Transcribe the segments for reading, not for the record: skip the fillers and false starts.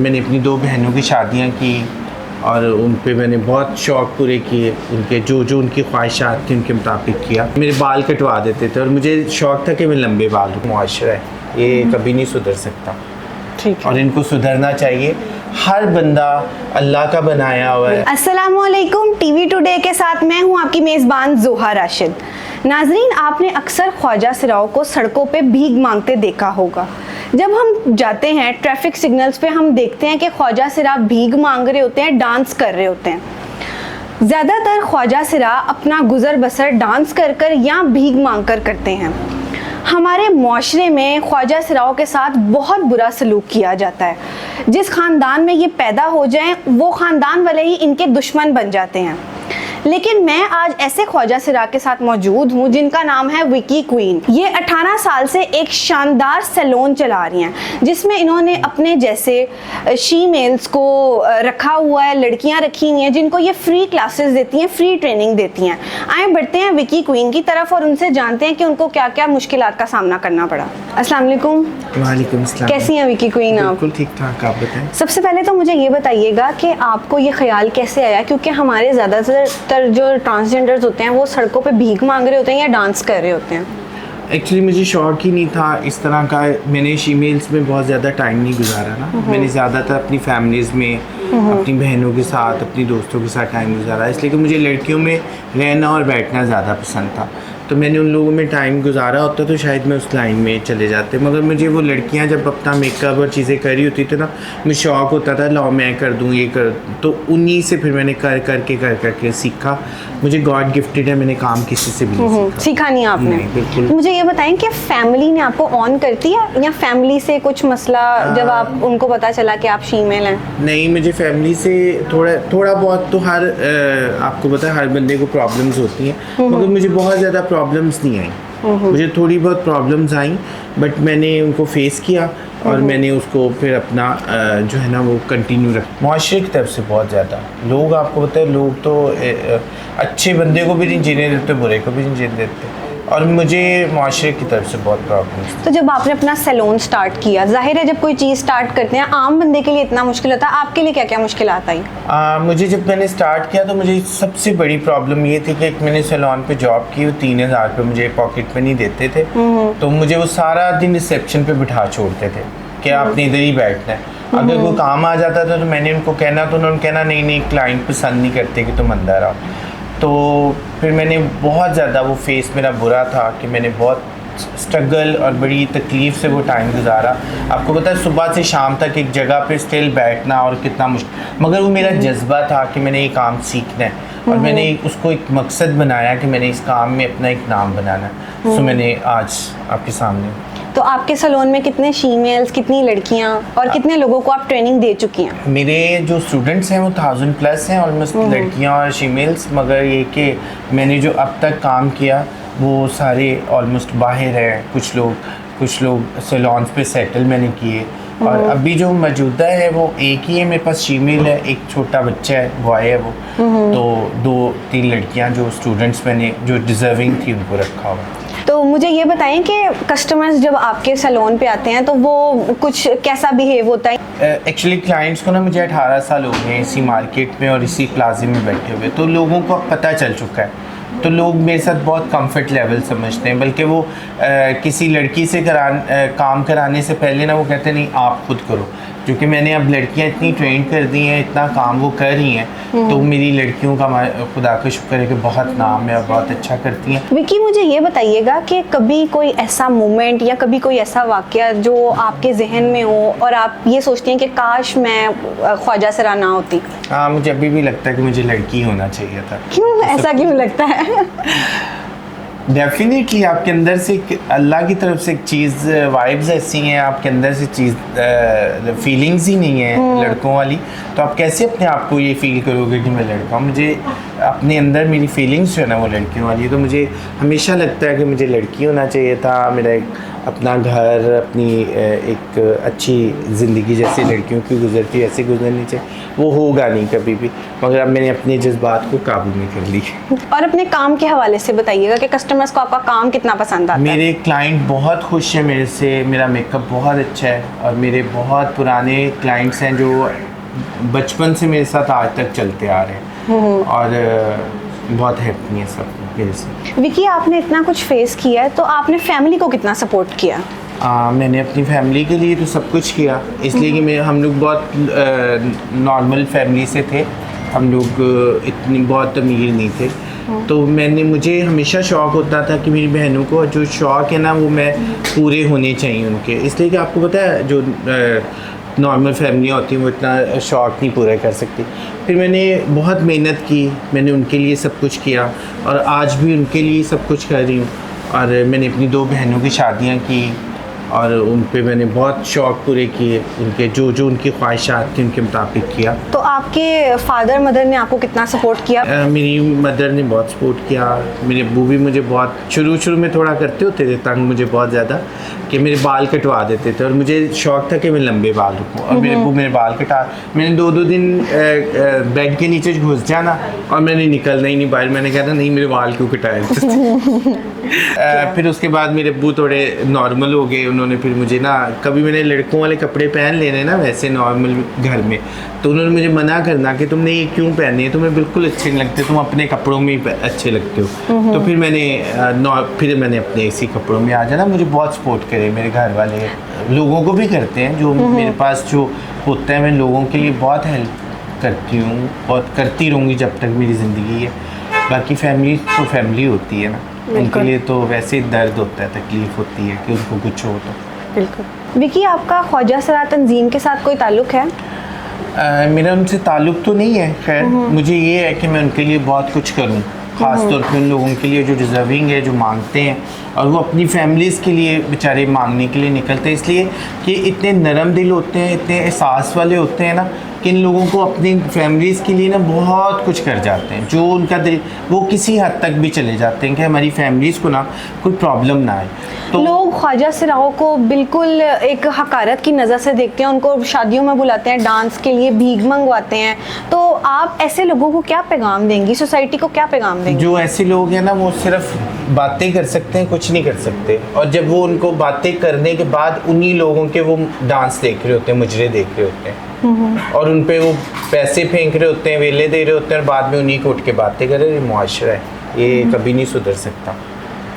मैंने अपनी 2 बहनों की शादियाँ की और उन पे मैंने बहुत शौक़ पूरे किए, उनके जो जो उनकी ख्वाहिशात थी उनके मुताबिक किया। मेरे बाल कटवा देते थे और मुझे शौक़ था कि मैं लंबे बाल हूँ। मुआशरा है ये कभी नहीं सुधर सकता, ठीक है, और इनको सुधरना चाहिए। हर बंदा अल्लाह का बनाया हुआ है। अस्सलामुअलैकुम, टीवी टुडे के साथ मैं हूँ आपकी मेज़बान ज़ोहा राशिद। नाजरीन, आपने अक्सर ख्वाजा सिराओं को सड़कों पे भीख मांगते देखा होगा। जब हम जाते हैं ट्रैफिक सिग्नल्स पे हम देखते हैं कि ख्वाजा सिरा भीख मांग रहे होते हैं, डांस कर रहे होते हैं। ज़्यादातर ख्वाजा सिरा अपना गुजर बसर डांस कर कर या भीख मांग कर करते हैं। हमारे माशरे में ख्वाजा सिराओं के साथ बहुत बुरा सलूक किया जाता है। जिस ख़ानदान में ये पैदा हो जाएं वो ख़ानदान वाले ही इनके दुश्मन बन जाते हैं। लेकिन मैं आज ऐसे ख्वाजा सिरा के साथ मौजूद हूँ जिनका नाम है विकी क्वीन। ये 18 साल से एक शानदार सैलून चला रही हैं जिसमें इन्होंने अपने जैसे शीमेल्स को रखा हुआ है, लड़कियां रखी हुई हैं जिनको ये फ्री क्लासेस देती हैं, फ्री ट्रेनिंग देती हैं। आए बढ़ते हैं विकी क्वीन की तरफ और उनसे जानते हैं कि उनको क्या क्या मुश्किलात का सामना करना पड़ा। अस्सलाम वालेकुम। वालेकुम अस्सलाम। कैसी हैं विकी क्वीन आप? बिल्कुल ठीक ठाक, आप बताएं। सबसे पहले तो मुझे ये बताइएगा कि आपको ये ख्याल कैसे आया, क्योंकि हमारे ज़्यादातर जो ट्रांसजेंडर्स होते हैं वो सड़कों पे भीख मांग रहे होते हैं या डांस कर रहे होते हैं। एक्चुअली मुझे शौक़ ही नहीं था इस तरह का। मैंने शीमेल्स में बहुत ज़्यादा टाइम नहीं गुजारा ना। मैंने ज़्यादातर अपनी फैमिलीज़ में अपनी बहनों के साथ, अपनी दोस्तों के साथ टाइम गुजारा, इसलिए कि मुझे लड़कियों में रहना और बैठना ज़्यादा पसंद था। तो मैंने उन लोगों में टाइम गुजारा होता तो शायद मैं उस लाइन में चले जाते। मगर मुझे वो लड़कियां जब अपना मेकअप और चीज़ें कर रही होती थी ना, मुझे शौक़ होता था लाओ मैं कर दूँ, ये कर। तो उन्हीं से फिर मैंने कर करके सीखा। मुझे गॉड गिफ्टेड है, मैंने काम किसी से भी नहीं सीखा नहीं आपने? नहीं, बिल्कुल। मुझे ये बताएं कि फैमिली ने आपको ऑन करती है या फैमिली से कुछ मसला जब आप उनको पता चला कि आप फीमेल हैं? नहीं, मुझे फैमिली से थोड़ा बहुत तो आपको पता है हर बंदे को प्रॉब्लम्स होती हैं, मगर मुझे बहुत ज़्यादा प्रॉब्लम्स नहीं आई। मुझे थोड़ी बहुत प्रॉब्लम्स आई, बट मैंने उनको फेस किया और मैंने उसको फिर अपना जो है ना वो कंटिन्यू रखा। मुआशरे की तरफ से बहुत ज़्यादा लोग, आपको पता है, लोग तो अच्छे बंदे को भी नहीं जीने देते, बुरे को भी नहीं जीने देते, और मुझे मुआशरे की तरफ से बहुत प्रॉब्लम्स। तो जब आपने अपना सैलून स्टार्ट किया, जाहिर है जब कोई चीज़ स्टार्ट करते हैं आम बंदे के लिए इतना मुश्किल होता है, आपके लिए क्या क्या मुश्किलात आई? मुझे जब मैंने स्टार्ट किया तो मुझे सबसे बड़ी प्रॉब्लम ये थी कि एक मैंने सैलून पे जॉब की, 3000 रुपये मुझे पॉकेट में नहीं देते थे। तो मुझे वो सारा दिन रिसेप्शन पे बिठा छोड़ते थे कि आपने इधर ही बैठना है। अगर कोई काम आ जाता था तो मैंने उनको कहना, तो उन्होंने कहना नहीं क्लाइंट पसंद नहीं करते कि तुम अंदर आओ। तो फिर मैंने बहुत ज़्यादा, वो फेस मेरा बुरा था कि मैंने बहुत स्ट्रगल और बड़ी तकलीफ़ से वो टाइम गुजारा। आपको पता है सुबह से शाम तक एक जगह पे स्टिल बैठना और कितना मुश्किल, मगर वो मेरा जज्बा था कि मैंने ये काम सीखना है और मैंने उसको एक मकसद बनाया कि मैंने इस काम में अपना एक नाम बनाना है। सो मैंने आज आपके सामने। तो आपके सैलून में कितने फीमेल्स, कितनी लड़कियां और कितने लोगों को आप ट्रेनिंग दे चुकी हैं? मेरे जो स्टूडेंट्स हैं वो 1000+ हैं, ऑलमोस्ट लड़कियां और फीमेल्स। मगर ये कि मैंने जो अब तक काम किया वो सारे ऑलमोस्ट बाहर हैं। कुछ लोग सैलून्स पे सेटल मैंने किए, और अभी जो मौजूदा है वो एक ही है मेरे पास, फीमेल है, एक छोटा बच्चा है, बॉय है वो। तो 2-3 लड़कियां जो स्टूडेंट्स मैंने जो डिज़र्विंग थी उनको रखा हुआ। तो मुझे ये बताएं कि कस्टमर्स जब आपके सैलून पे आते हैं तो वो कुछ कैसा बिहेव होता है? एक्चुअली क्लाइंट्स को ना, मुझे 18 साल हो गए इसी मार्केट में और इसी प्लाजे में बैठे हुए, तो लोगों को अब पता चल चुका है। तो लोग मेरे साथ बहुत कंफर्ट लेवल समझते हैं, बल्कि वो किसी लड़की से काम कराने से पहले ना वो कहते नहीं आप खुद करो, क्योंकि मैंने अब लड़कियां इतनी ट्रेन कर दी हैं, इतना काम वो कर रही हैं, तो मेरी लड़कियों का खुदा का शुक्र है कि बहुत नाम है और बहुत अच्छा करती हैं। विकी, मुझे ये बताइएगा कि कभी कोई ऐसा मोमेंट या कभी कोई ऐसा वाक़या जो आपके जहन में हो और आप ये सोचती हैं कि काश मैं ख्वाजा सिरा ना होती? हाँ, मुझे अभी भी लगता है कि मुझे लड़की होना चाहिए था। क्यों, ऐसा क्यों लगता है? डेफिनेटली आपके अंदर से अल्लाह की तरफ से एक चीज़, वाइब्स ऐसी हैं आपके अंदर से, चीज़ फीलिंग्स ही नहीं है लड़कों वाली, तो आप कैसे अपने आप को ये फील करोगे कि मैं लड़का हूँ? मुझे अपने अंदर मेरी फीलिंग्स जो है ना वो लड़कियों वाली है, तो मुझे हमेशा लगता है कि मुझे लड़की होना चाहिए था। मेरा एक अपना घर, अपनी एक अच्छी ज़िंदगी जैसे लड़कियों की गुजरती है ऐसे गुजरनी चाहिए, वो होगा नहीं कभी भी। मगर अब मैंने अपने जज्बात को काबू में कर ली। और अपने काम के हवाले से बताइएगा कि कस्टमर्स को आपका काम कितना पसंद आता है? मेरे क्लाइंट बहुत खुश हैं मेरे से, मेरा मेकअप बहुत अच्छा है और मेरे बहुत पुराने क्लाइंट्स हैं जो बचपन से मेरे साथ आज तक चलते आ रहे हैं और बहुत हैप्पी हैं सब मेरे से। विकी, आपने इतना कुछ फेस किया है तो आपने फैमिली को कितना सपोर्ट किया? मैंने अपनी फैमिली के लिए तो सब कुछ किया, इसलिए कि हम लोग बहुत नॉर्मल फैमिली से थे, हम लोग इतनी बहुत अमीर नहीं थे। तो मुझे हमेशा शौक़ होता था कि मेरी बहनों को जो शौक़ है ना वो मैं पूरे होने चाहिए उनके, इसलिए कि आपको पता है जो नॉर्मल फैमिलियाँ होती हैं वो इतना शौक़ नहीं पूरा कर सकती। फिर मैंने बहुत मेहनत की, मैंने उनके लिए सब कुछ किया और आज भी उनके लिए सब कुछ कर रही हूँ। और मैंने अपनी 2 बहनों की शादियाँ की और उन पे मैंने बहुत शौक़ पूरे किए, उनके जो उनकी ख्वाहिशात थी उनके मुताबिक किया। तो आपके फादर मदर ने आपको कितना सपोर्ट किया? मेरी मदर ने बहुत सपोर्ट किया, मेरे अब्बू भी मुझे बहुत शुरू में थोड़ा करते होते थे तंग मुझे बहुत ज़्यादा, कि मेरे बाल कटवा देते थे और मुझे शौक़ था कि मैं लंबे बाल रखूँ और मेरे अब्बू मेरे बाल कटा, मैंने 2 दिन बेड के नीचे घुस जाना और मैंने निकलना ही नहीं बाहर, मैंने कहा था नहीं मेरे बाल क्यों कटाए। फिर उसके बाद मेरे अब्बू थोड़े नॉर्मल हो गए, उन्होंने फिर मुझे ना कभी मैंने लड़कों वाले कपड़े पहन लेने ना वैसे नॉर्मल घर में, तो उन्होंने मुझे मना करना कि तुमने ये क्यों पहने हैं, तुम्हें बिल्कुल अच्छे नहीं लगते, तुम अपने कपड़ों में ही अच्छे लगते हो। तो फिर मैंने अपने इसी कपड़ों में आ जाना। मुझे बहुत सपोर्ट करे मेरे घर वाले, लोगों को भी करते हैं जो मेरे पास जो होता है, मैं लोगों के लिए बहुत हेल्प करती हूँ, बहुत करती रहूँगी जब तक मेरी ज़िंदगी है। बाकी फैमिली तो फैमिली होती है ना, उनके लिए तो वैसे ही दर्द होता है, तकलीफ़ होती है कि उनको कुछ हो तो। बिल्कुल। विकी, आपका ख्वाजा सरा तंजीम के साथ कोई ताल्लुक़ है? मेरा उनसे ताल्लुक़ तो नहीं है, खैर मुझे ये है कि मैं उनके लिए बहुत कुछ करूँ, ख़ास तौर पे उन लोगों के लिए जो डिज़र्विंग है, जो मांगते हैं और वो अपनी फैमिलीज़ के लिए बेचारे मांगने के लिए निकलते हैं, इसलिए कि इतने नरम दिल होते हैं, इतने एहसास वाले होते हैं ना कि इन लोगों को अपनी फैमिलीज़ के लिए ना बहुत कुछ कर जाते हैं, जो उनका दिल वो किसी हद तक भी चले जाते हैं कि हमारी फैमिलीज़ को ना कोई प्रॉब्लम ना आए। तो लोग ख्वाजा सराओं को बिल्कुल एक हकारत की नज़र से देखते हैं, उनको शादियों में बुलाते हैं, डांस के लिए भीख मंगवाते हैं, तो आप ऐसे लोगों को क्या पैगाम देंगी, सोसाइटी को क्या पैगाम देंगी? जो ऐसे लोग हैं ना वो सिर्फ बातें कर सकते हैं, कुछ नहीं कर सकते, और जब वो उनको बातें करने के बाद उन्हीं लोगों के वो डांस देख रहे होते हैं, मुजरे देख रहे होते हैं और उन पे वो पैसे फेंक रहे होते हैं, वेले दे रहे होते हैं और बाद में उन्हीं को उठ के बातें कर रहे हैं। ये मुआशरा है, ये कभी नहीं सुधर सकता।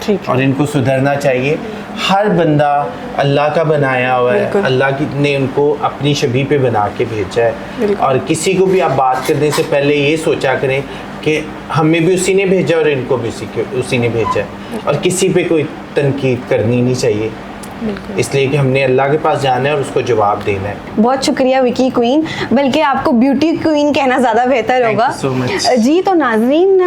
ठीक है। और इनको सुधरना चाहिए। हर बंदा अल्लाह का बनाया हुआ है, अल्लाह ने उनको अपनी शबीह पे बना के भेजा है, और किसी को भी आप बात करने से पहले ये सोचा करें कि हमें भी उसी ने भेजा और इनको भी उसी ने भेजा है, और किसी पे कोई तनकीद करनी नहीं चाहिए, इसलिए कि हमने अल्लाह के पास जाना है और उसको जवाब देना है। बहुत शुक्रिया विकी क्वीन, बल्कि आपको ब्यूटी क्वीन कहना ज़्यादा बेहतर होगा। so जी तो नाज़रीन,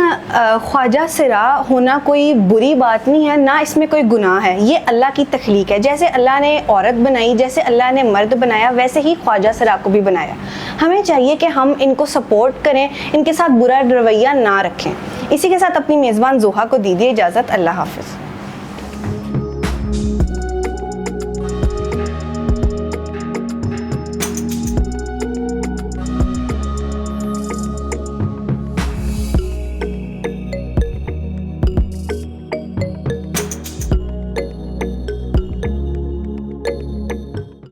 ख्वाजा सरा होना कोई बुरी बात नहीं है, ना इसमें कोई गुनाह है, ये अल्लाह की तख्लीक है। जैसे अल्लाह ने औरत बनाई, जैसे अल्लाह ने मर्द बनाया, वैसे ही ख्वाजा सरा को भी बनाया। हमें चाहिए कि हम इनको सपोर्ट करें, इनके साथ बुरा रवैया ना रखें। इसी के साथ अपनी मेज़बान ज़ोहा को दीजिए इजाज़त। अल्लाह हाफ़िज़।